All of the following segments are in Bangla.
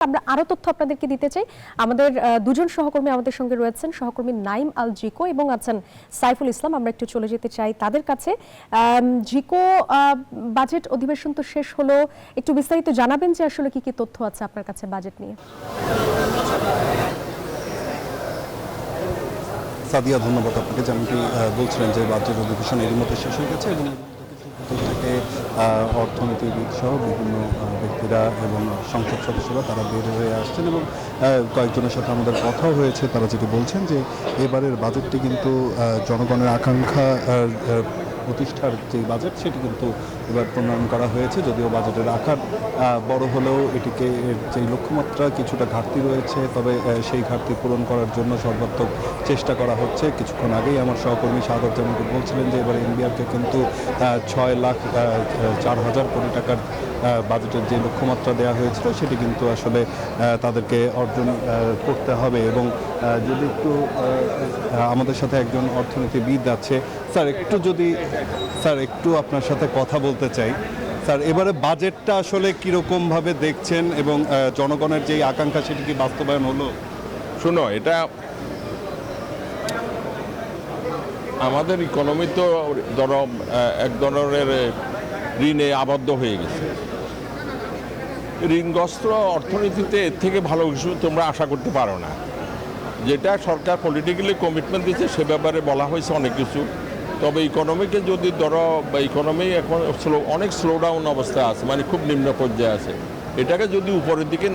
আমরা আরো তথ্য আপনাদেরকে দিতে চাই। আমাদের দুজন সহকর্মী আমাদের সঙ্গে রয়েছেন, সহকর্মী নাইম আল জিকো এবং আছেন সাইফুল ইসলাম। আমরা একটু চলে যেতে চাই তাদের কাছে। জিকো, বাজেট অধিবেশন তো শেষ হলো, একটু বিস্তারিত জানাবেন যে আসলে কি কি তথ্য আছে আপনার কাছে বাজেট নিয়ে। সাদিয়া, ধন্যবাদ আপনাকে। যেমনটি বলছিলেন যে বাজেট অধিবেশন এর মধ্যে শেষ হয়ে গেছে এবং থেকে অর্থনীতিবিদ সহ বিভিন্ন ব্যক্তিরা এবং সংসদ সদস্যরা তারা বের হয়ে আসছেন এবং কয়েকজনের সাথে আমাদের কথাও হয়েছে। তারা যেটি বলছেন যে এবারের বাজেটটি কিন্তু জনগণের আকাঙ্ক্ষা প্রতিষ্ঠার যে বাজেট সেটি কিন্তু এবার প্রণয়ন করা হয়েছে। যদিও বাজেটের আকার বড় হলেও এটিকে যে লক্ষ্যমাত্রা কিছুটা ঘাটতি রয়েছে, তবে সেই ঘাটতি পূরণ করার জন্য সর্বাত্মক চেষ্টা করা হচ্ছে। কিছুক্ষণ আগেই আমার সহকর্মী শাহাদাত যেমনটি বলছিলেন যে এবার এনবিআরকে কিন্তু 6,04,000 কোটি টাকার বাজেটের যে লক্ষ্যমাত্রা দেওয়া হয়েছিল সেটি কিন্তু আসলে তাদেরকে অর্জন করতে হবে। এবং যদি একটু আমাদের সাথে একজন অর্থনীতিবিদ আছে, স্যার একটু আপনার সাথে কথা বলতে চাই। স্যার, এবারে বাজেটটা আসলে কীরকমভাবে দেখছেন এবং জনগণের যেই আকাঙ্ক্ষা সেটি কি বাস্তবায়ন হলো? শুনো, এটা আমাদের ইকোনমি তো ধরো এক ধরনের ঋণে আবদ্ধ হয়ে গেছে। ঋণগ্রস্ত অর্থনীতিতে এর থেকে ভালো কিছু তোমরা আশা করতে পারো না। যেটা সরকার পলিটিক্যালি কমিটমেন্ট দিচ্ছে সে ব্যাপারে বলা হয়েছে অনেক কিছু, তবে ইকোনমিকে যদি ধরো ইকোনমি এখন অনেক স্লো ডাউন অবস্থা আছে, মানে খুব নিম্ন পর্যায়ে আছে। এটাকে যদি উপরের দিকে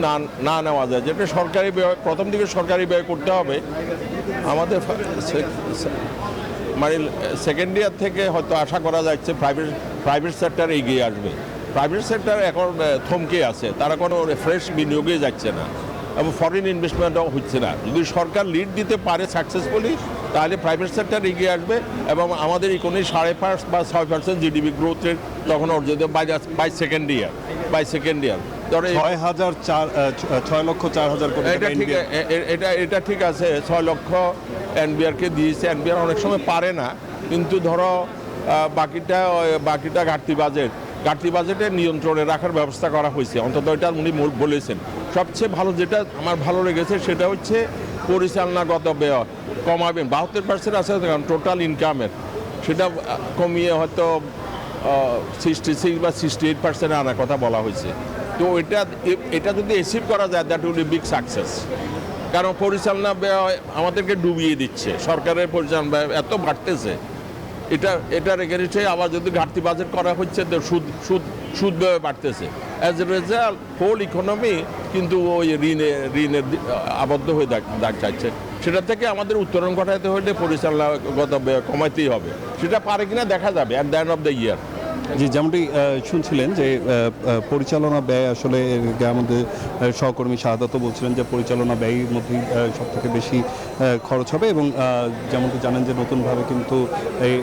না নেওয়া যায়, যেটা সরকারি ব্যয়, প্রথম দিকে সরকারি ব্যয় করতে হবে। আমাদের মানে সেকেন্ড ইয়ার থেকে হয়তো আশা করা যাচ্ছে প্রাইভেট সেক্টর এগিয়ে আসবে। প্রাইভেট সেক্টর এখন থমকে আছে, তারা কোনো ফ্রেশ বিনিয়োগে যাচ্ছে না এবং ফরেন ইনভেস্টমেন্টও হচ্ছে না। যদি সরকার লিড দিতে পারে সাকসেসফুলি, তাহলে প্রাইভেট সেক্টর এগিয়ে আসবে এবং আমাদের ইকোনমি 5.5 বা 6% জিডিপি গ্রোথ রেট তখন অর্জিত বাই সেকেন্ড ইয়ার। ধরে 6,04,000 কোটি। এটা ঠিক আছে, 6 লক্ষ এনবিআরকে দিয়েছে। এনবিআর অনেক সময় পারে না, কিন্তু ধরো বাকিটা ঘাটতি বাজেটে নিয়ন্ত্রণে রাখার ব্যবস্থা করা হয়েছে, অন্তত এটা উনি বলেছেন। সবচেয়ে ভালো যেটা আমার ভালো লেগেছে সেটা হচ্ছে পরিচালনাগত ব্যয় কমাবেন। 72% আছে টোটাল ইনকামের, সেটা কমিয়ে হয়তো 66 বা 68% আনার কথা বলা হয়েছে। তো এটা যদি অ্যাচিভ করা যায়, that will be big success. কারণ পরিচালনা ব্যয় আমাদেরকে ডুবিয়ে দিচ্ছে, সরকারের পরিচালনা ব্যয় এত বাড়তেছে। এটার এগেনস্টে আবার যদি ঘাটতি বাজেট করা হচ্ছে, সুদ ব্যয় বাড়তেছে। As a result whole economy কিন্তু ওই ঋণের আবদ্ধ হয়ে যাচ্ছে। সেটা থেকে আমাদের উত্তরণ ঘটাতে হলে পরিচালনাগত ব্যয় কমাইতেই হবে। সেটা পারে কিনা দেখা যাবে at the end of the year. জি, যেমনটি শুনছিলেন যে পরিচালনা ব্যয় আসলে আমাদের সহকর্মী শাহাদাতও বলছিলেন যে পরিচালনা ব্যয়ের মধ্যেই সব থেকে বেশি খরচ হবে। এবং যেমনটি জানেন যে নতুনভাবে কিন্তু এই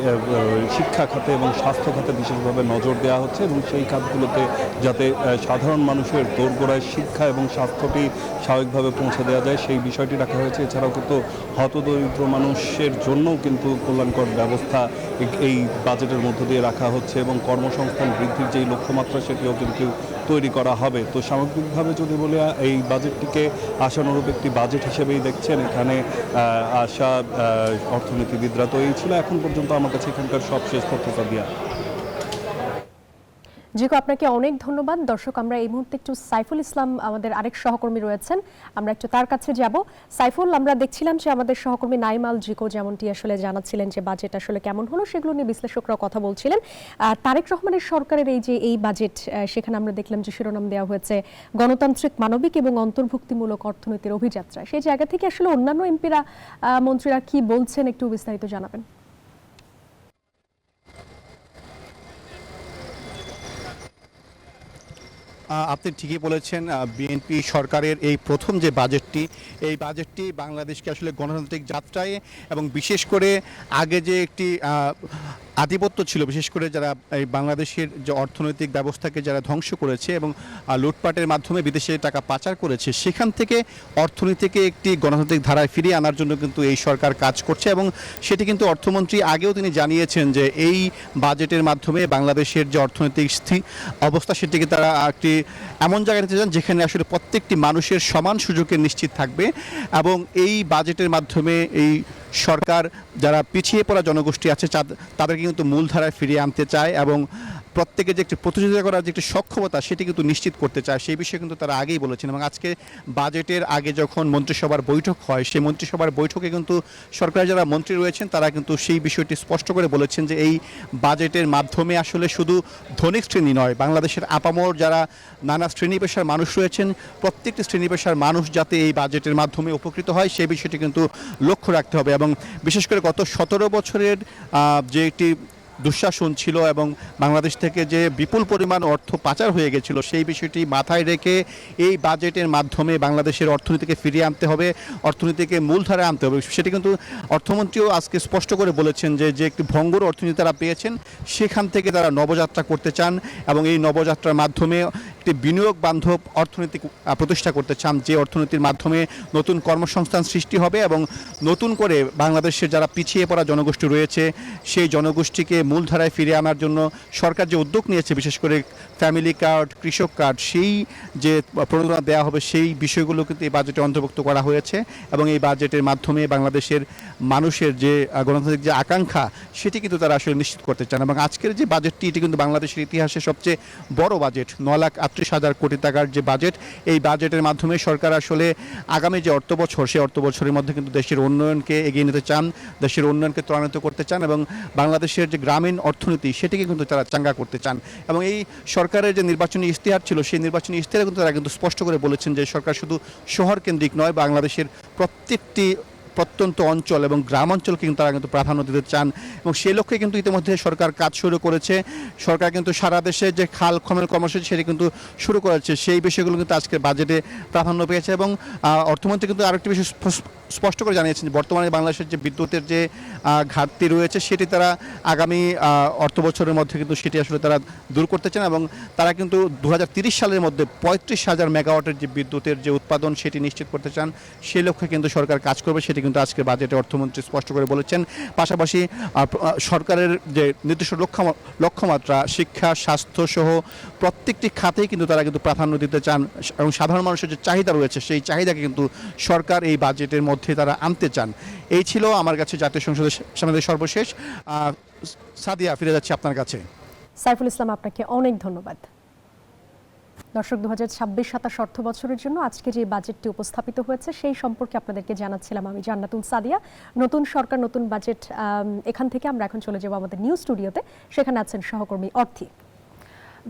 শিক্ষা খাতে এবং স্বাস্থ্য খাতে বিশেষভাবে নজর দেওয়া হচ্ছে এবং সেই খাতগুলোতে যাতে সাধারণ মানুষের দোরগোড়ায় শিক্ষা এবং স্বাস্থ্যটি স্বাভাবিকভাবে পৌঁছে দেওয়া যায় সেই বিষয়টি রাখা হয়েছে। এছাড়াও কিন্তু হতদরিদ্র মানুষের জন্যও কিন্তু কল্যাণকর ব্যবস্থা এই বাজেটের মধ্য দিয়ে রাখা হচ্ছে এবং কর্মসংস্থান বৃদ্ধির যেই লক্ষ্যমাত্রা সেটিও কিন্তু তৈরি করা হবে। তো সামগ্রিকভাবে যদি বলি এই বাজেটটিকে আশানুরূপ একটি বাজেট হিসেবেই দেখছেন এখানে আসা অর্থনীতিবিদরা। তো এই ছিল এখন পর্যন্ত আমার কাছে এখানকার সবশেষ তথ্যটা দেওয়া। জিকো, আপনাকে অনেক ধন্যবাদ। দর্শক, আমরা এই মুহূর্তে একটু সাইফুল ইসলাম আমাদের আরেক সহকর্মী রয়েছেন, আমরা একটু তার কাছে যাব। সাইফুল, আমরা দেখছিলাম যে আমাদের সহকর্মী নাইম আল জিকো যেমনটি আসলে জানাচ্ছিলেন যে বাজেট আসলে কেমন হলো, সেগুলো নিয়ে বিশ্লেষকরা কথা বলছিলেন। তারেক রহমানের সরকারের এই বাজেট, সেখানে আমরা দেখলাম যে শিরোনাম দেওয়া হয়েছে গণতান্ত্রিক, মানবিক এবং অন্তর্ভুক্তিমূলক অর্থনীতির অভিযাত্রা। সেই জায়গা থেকে আসলে অন্যান্য এমপিরা, মন্ত্রীরা কি বলছেন একটু বিস্তারিত জানাবেন। আপনি ঠিকই বলেছেন, বিএনপি সরকারের এই প্রথম যে বাজেটটি, এই বাজেটটি বাংলাদেশকে আসলে গণতান্ত্রিক যাত্রায় এবং বিশেষ করে আগে যে একটি আধিপত্য ছিল, বিশেষ করে যারা এই বাংলাদেশের যে অর্থনৈতিক ব্যবস্থাকে যারা ধ্বংস করেছে এবং লুটপাটের মাধ্যমে বিদেশে টাকা পাচার করেছে, সেখান থেকে অর্থনীতিকে একটি গণতান্ত্রিক ধারায় ফিরিয়ে আনার জন্য কিন্তু এই সরকার কাজ করছে। এবং সেটি কিন্তু অর্থমন্ত্রী আগেও তিনি জানিয়েছেন যে এই বাজেটের মাধ্যমে বাংলাদেশের যে অর্থনৈতিক অবস্থা সেটিকে তারা একটি এমন জায়গায় নিতে চান যেখানে আসলে প্রত্যেকটি মানুষের সমান সুযোগের নিশ্চিত থাকবে। এবং এই বাজেটের মাধ্যমে এই সরকার যারা পিছিয়ে পড়া জনগোষ্ঠী আছে তাদেরকে কিন্তু মূলধারায় ফিরিয়ে আনতে চায় এবং প্রত্যেকে যে একটি প্রতিযোগিতা করার যে একটি সক্ষমতা সেটি কিন্তু নিশ্চিত করতে চায়, সেই বিষয়ে কিন্তু তারা আগেই বলেছেন। এবং আজকে বাজেটের আগে যখন মন্ত্রিসভার বৈঠক হয়, সেই মন্ত্রিসভার বৈঠকে কিন্তু সরকারের যারা মন্ত্রী রয়েছেন তারা কিন্তু সেই বিষয়টি স্পষ্ট করে বলেছেন যে এই বাজেটের মাধ্যমে আসলে শুধু ধনিক শ্রেণী নয়, বাংলাদেশের আপামর যারা নানা শ্রেণী পেশার মানুষ রয়েছেন প্রত্যেকটি শ্রেণী পেশার মানুষ যাতে এই বাজেটের মাধ্যমে উপকৃত হয় সেই বিষয়টি কিন্তু লক্ষ্য রাখতে হবে। এবং বিশেষ করে গত 17 বছরের যে একটি দুঃশাসন ছিল এবং বাংলাদেশ থেকে যে বিপুল পরিমাণ অর্থ পাচার হয়ে গেছিল সেই বিষয়টি মাথায় রেখে এই বাজেটের মাধ্যমে বাংলাদেশের অর্থনীতিকে ফিরিয়ে আনতে হবে, অর্থনীতিকে মূলধারায় আনতে হবে। সেটি কিন্তু অর্থমন্ত্রীও আজকে স্পষ্ট করে বলেছেন যে একটি ভঙ্গুর অর্থনীতি তারা পেয়েছেন সেখান থেকে তারা নবযাত্রা করতে চান এবং এই নবযাত্রার মাধ্যমে একটি বিনিয়োগ বান্ধব অর্থনীতি প্রতিষ্ঠা করতে চান, যে অর্থনীতির মাধ্যমে নতুন কর্মসংস্থান সৃষ্টি হবে এবং নতুন করে বাংলাদেশের যারা পিছিয়ে পড়া জনগোষ্ঠী রয়েছে সেই জনগোষ্ঠীকে মূলধারায় ফিরিয়ে আনার জন্য সরকার যে উদ্যোগ নিয়েছে, বিশেষ করে ফ্যামিলি কার্ড, কৃষক কার্ড, সেই যে প্রণোদনা দেওয়া হবে সেই বিষয়গুলো কিন্তু এই বাজেটে অন্তর্ভুক্ত করা হয়েছে। এবং এই বাজেটের মাধ্যমে বাংলাদেশের মানুষের যে গণতান্ত্রিক যে আকাঙ্ক্ষা সেটি কিন্তু তারা আসলে নিশ্চিত করতে চান। এবং আজকের যে বাজেটটি এটি কিন্তু বাংলাদেশের ইতিহাসে সবচেয়ে বড় বাজেট, 9,38,000 কোটি টাকার যে বাজেট। এই বাজেটের মাধ্যমে সরকার আসলে আগামী যে অর্থ বছর সেই অর্থ বছরের মধ্যে কিন্তু দেশের উন্নয়নকে এগিয়ে নিতে চান, দেশের উন্নয়নকে ত্বরান্বিত করতে চান এবং বাংলাদেশের যে গ্রামীণ অর্থনীতি সেটিকে কিন্তু তারা চাঙ্গা করতে চান। এবং এই সরকারের যে নির্বাচনী ইশতেহার ছিল সেই নির্বাচনী ইশতেহারে কিন্তু তারা কিন্তু স্পষ্ট করে বলেছেন যে সরকার শুধু শহর কেন্দ্রিক নয়, বাংলাদেশের প্রত্যেকটি প্রত্যন্ত অঞ্চল এবং গ্রাম অঞ্চলকে কিন্তু তারা কিন্তু প্রাধান্য দিতে চান। এবং সেই লক্ষ্যে কিন্তু ইতিমধ্যে সরকার কাজ শুরু করেছে। সরকার কিন্তু সারা দেশে যে খাল খনন কর্মসূচি সেটি কিন্তু শুরু করেছে, সেই বিষয়গুলো কিন্তু আজকে বাজেটে প্রাধান্য পেয়েছে। এবং অর্থমন্ত্রী কিন্তু আরেকটি বিষয় স্পষ্ট করে জানিয়েছেন যে বর্তমানে বাংলাদেশের যে বিদ্যুতের যে ঘাটতি রয়েছে সেটি তারা আগামী অর্থ বছরের মধ্যে কিন্তু সেটি আসলে তারা দূর করতে চান এবং তারা কিন্তু 2030 সালের মধ্যে 35,000 মেগাওয়াটের যে বিদ্যুতের যে উৎপাদন সেটি নিশ্চিত করতে চান। সেই লক্ষ্যে কিন্তু সরকার কাজ করবে, সেটি কিন্তু আজকে বাজেটে অর্থমন্ত্রী স্পষ্ট করে বলেছেন। পাশাপাশি সরকারের যে নির্দিষ্ট লক্ষ্যমাত্রা শিক্ষা, স্বাস্থ্য সহ প্রত্যেকটি খাতেই কিন্তু তারা কিন্তু প্রাধান্য দিতে চান এবং সাধারণ মানুষের যে চাহিদা রয়েছে সেই চাহিদাকে কিন্তু সরকার এই বাজেটের মধ্যে তারা আনতে চান। এই ছিল আমার কাছে জাতীয় সংসদের সামনে সর্বশেষ। সাদিয়া, ফিরে যাচ্ছি আপনার কাছে। সাইফুল ইসলাম, আপনাকে অনেক ধন্যবাদ। দর্শক, 2026-27 অর্থ বছরের জন্য আজকে যে বাজেটটি উপস্থাপিত হয়েছে সেই সম্পর্কে আপনাদেরকে জানাচ্ছিলাম আমি জান্নাতুল সাদিয়া। নতুন সরকার, নতুন বাজেট, এখান থেকে আমরা এখন চলে যাব আমাদের নিউজ স্টুডিওতে। সেখানে আছেন সহকর্মী অর্থী।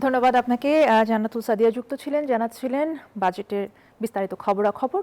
ধন্যবাদ আপনাকে। জান্নাতুল সাদিয়া যুক্ত ছিলেন, জানাচ্ছিলেন বাজেটের বিস্তারিত খবরাখবর।